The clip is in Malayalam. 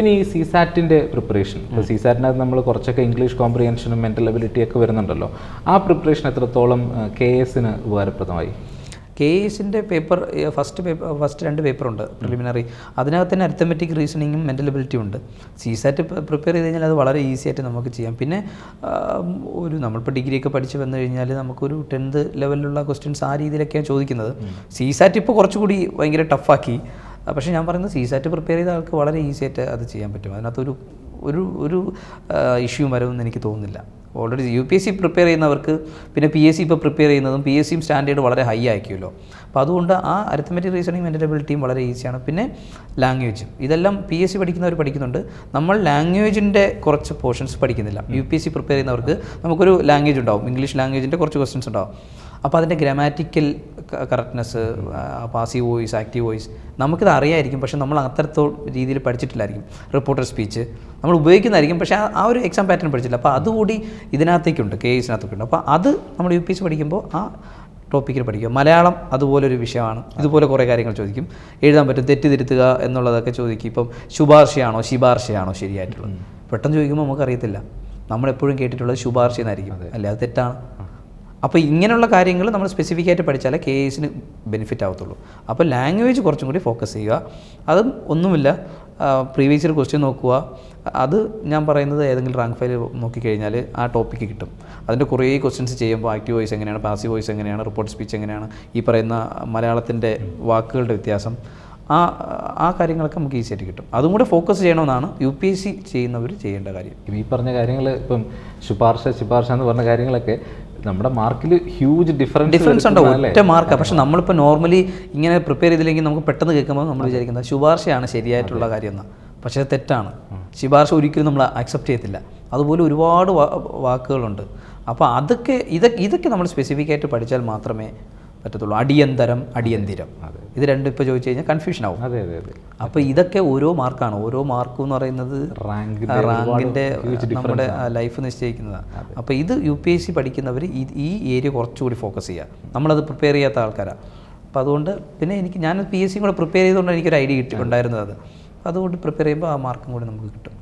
ഇനി ഈ സിസാറ്റിൻ്റെ പ്രിപ്പറേഷൻ, ഇപ്പോൾ സിസാറ്റിനകത്ത് നമ്മൾ കുറച്ചൊക്കെ ഇംഗ്ലീഷ് കോംപ്രിഹെൻഷനും മെൻ്റൽ എബിലിറ്റി ഒക്കെ വരുന്നുണ്ടല്ലോ, ആ പ്രിപ്പറേഷൻ എത്രത്തോളം KS-ന് ഉപകാരപ്രദമായി? KS-ൻ്റെ ഫസ്റ്റ് 2 പേപ്പറുണ്ട് പ്രിലിമിനറി. അതിനകത്ത് തന്നെ അരിത്തമെറ്റിക് റീസണിങ്ങും മെൻ്റൽ എബിലിറ്റിയും ഉണ്ട്. സിസാറ്റ് പ്രിപ്പയർ ചെയ്ത് കഴിഞ്ഞാൽ അത് വളരെ ഈസി ആയിട്ട് നമുക്ക് ചെയ്യാം. പിന്നെ നമ്മളിപ്പോൾ ഡിഗ്രിയൊക്കെ പഠിച്ച് വന്നു കഴിഞ്ഞാൽ നമുക്കൊരു 10th ലെവലിലുള്ള ക്വസ്റ്റ്യൻസ് ആ രീതിയിലൊക്കെയാണ് ചോദിക്കുന്നത്. സിസാറ്റ് ഇപ്പോൾ കുറച്ചുകൂടി ഭയങ്കര ടഫാക്കി. പക്ഷേ ഞാൻ പറയുന്നത് സിസാറ്റ് പ്രിപ്പയർ ചെയ്ത ആൾക്ക് വളരെ ഈസി ആയിട്ട് അത് ചെയ്യാൻ പറ്റും. അതിനകത്തൊരു ഒരു ഇഷ്യൂ വരുമെന്ന് എനിക്ക് തോന്നുന്നില്ല. ഓൾറെഡി UPSC പ്രിപ്പയർ ചെയ്യുന്നവർക്ക് പിന്നെ PSC ഇപ്പോൾ പ്രിപ്പയർ ചെയ്യുന്നതും PSCയും സ്റ്റാൻഡേർഡ് വളരെ ഹൈ ആയിരിക്കുമല്ലോ. അപ്പോൾ അതുകൊണ്ട് ആ അരിത്തമെറ്റിക് റീസണിങ് മെൻ്റൽ എബിലിറ്റിയും വളരെ ഈസിയാണ്. പിന്നെ ലാംഗ്വേജും ഇതെല്ലാം PSC പഠിക്കുന്നവർ പഠിക്കുന്നുണ്ട്. നമ്മൾ ലാംഗ്വേജിൻ്റെ കുറച്ച് പോർഷൻസ് പഠിക്കുന്നില്ല. UPSC പ്രിപ്പയർ ചെയ്യുന്നവർക്ക് നമുക്കൊരു ലാംഗ്വേജ് ഉണ്ടാവും, ഇംഗ്ലീഷ് ലാംഗ്വേജിൻ്റെ കുറച്ച് ക്വസ്റ്റ്യൻസ് ഉണ്ടാവും. അപ്പോൾ അതിൻ്റെ grammatical correctness, passive voice, active voice നമുക്കിത് അറിയായിരിക്കും. പക്ഷേ നമ്മൾ അത്തരത്തോളം രീതിയിൽ പഠിച്ചിട്ടില്ലായിരിക്കും. റിപ്പോർട്ടർ സ്പീച്ച് നമ്മൾ ഉപയോഗിക്കുന്നതായിരിക്കും, പക്ഷേ ആ ഒരു എക്സാം പാറ്റേൺ പഠിച്ചില്ല. അപ്പോൾ അതുകൂടി ഇതിനകത്തേക്കുണ്ട്, KS-നകത്തൊക്കെ ഉണ്ട്. അപ്പോൾ അത് നമ്മൾ UPSC പഠിക്കുമ്പോൾ ആ ടോപ്പിക്കിൽ പഠിക്കുക. മലയാളം അതുപോലൊരു വിഷയമാണ്. ഇതുപോലെ കുറേ കാര്യങ്ങൾ ചോദിക്കും, എഴുതാൻ പറ്റും, തെറ്റ് തിരുത്തുക എന്നുള്ളതൊക്കെ ചോദിക്കും. ഇപ്പം ശുപാർശയാണോ ശരിയായിട്ടുള്ളത് പെട്ടെന്ന് ചോദിക്കുമ്പോൾ നമുക്കറിയത്തില്ല. നമ്മളെപ്പോഴും കേട്ടിട്ടുള്ളത് ശുപാർശ എന്നായിരിക്കും, അല്ലേ? അത് തെറ്റാണ്. അപ്പോൾ ഇങ്ങനെയുള്ള കാര്യങ്ങൾ നമ്മൾ സ്പെസിഫിക് ആയിട്ട് പഠിച്ചാലേ KS-ന് ബെനിഫിറ്റ് ആവത്തുള്ളൂ. അപ്പോൾ ലാംഗ്വേജ് കുറച്ചും കൂടി ഫോക്കസ് ചെയ്യുക. അതും ഒന്നുമില്ല, പ്രീവിയസ് ഇയർ ക്വസ്റ്റ്യൻ നോക്കുക. അത് ഞാൻ പറയുന്നത് ഏതെങ്കിലും റാങ്ക് ഫയൽ നോക്കിക്കഴിഞ്ഞാൽ ആ ടോപ്പിക്ക് കിട്ടും. അതിൻ്റെ കുറേ ക്വസ്റ്റ്യൻസ് ചെയ്യുമ്പോൾ ആക്റ്റീവ് വോയിസ് എങ്ങനെയാണ്, പാസീവ് വോയിസ് എങ്ങനെയാണ്, റിപ്പോർട്ട് സ്പീച്ച് എങ്ങനെയാണ്, ഈ പറയുന്ന മലയാളത്തിൻ്റെ വാക്കുകളുടെ വ്യത്യാസം, ആ കാര്യങ്ങളൊക്കെ നമുക്ക് ഈസി ആയിട്ട് കിട്ടും. അതും കൂടെ ഫോക്കസ് ചെയ്യണമെന്നാണ് UPSC ചെയ്യുന്നവർ ചെയ്യേണ്ട കാര്യം. ഈ പറഞ്ഞ കാര്യങ്ങൾ, ഇപ്പം ശുപാർശ എന്ന് പറഞ്ഞ കാര്യങ്ങളൊക്കെ നമ്മുടെ മാർക്കിൽ ഹ്യൂജ് ഡിഫറൻസ് ഉണ്ടാവും. ഒറ്റ മാർക്കാണ്. പക്ഷെ നമ്മളിപ്പോൾ നോർമലി ഇങ്ങനെ പ്രിപ്പയർ ചെയ്തില്ലെങ്കിൽ നമുക്ക് പെട്ടെന്ന് കേൾക്കുമ്പോൾ നമ്മൾ വിചാരിക്കുന്നത് ശുപാർശയാണ് ശരിയായിട്ടുള്ള കാര്യം എന്നാണ്. പക്ഷേ അത് തെറ്റാണ്. ശുപാർശ ഒരിക്കലും നമ്മൾ അക്സെപ്റ്റ് ചെയ്യത്തില്ല. അതുപോലെ ഒരുപാട് വാക്കുകളുണ്ട്. അപ്പോൾ ഇതൊക്കെ നമ്മൾ സ്പെസിഫിക് ആയിട്ട് പഠിച്ചാൽ മാത്രമേ പറ്റത്തുള്ളൂ. അടിയന്തരം, അടിയന്തിരം, ഇത് രണ്ടും ഇപ്പോൾ ചോദിച്ചു കഴിഞ്ഞാൽ കൺഫ്യൂഷൻ ആവും. അപ്പോൾ ഇതൊക്കെ ഓരോ മാർക്കാണ്. ഓരോ മാർക്ക് എന്ന് പറയുന്നത് റാങ്കിൻ്റെ നമ്മുടെ ലൈഫ് നിശ്ചയിക്കുന്നതാണ്. അപ്പോൾ ഇത് UPSC പഠിക്കുന്നവർ ഈ ഏരിയ കുറച്ചുകൂടി ഫോക്കസ് ചെയ്യുക. നമ്മളത് പ്രിപ്പയർ ചെയ്യാത്ത ആൾക്കാരാണ്. അപ്പോൾ അതുകൊണ്ട് പിന്നെ ഞാൻ PSC കൂടെ പ്രിപ്പയർ ചെയ്തുകൊണ്ട് എനിക്കൊരു ഐഡിയ ഉണ്ടായിരുന്നത്. അതുകൊണ്ട് പ്രിപ്പയർ ചെയ്യുമ്പോൾ ആ മാർക്കും കൂടി നമുക്ക് കിട്ടും.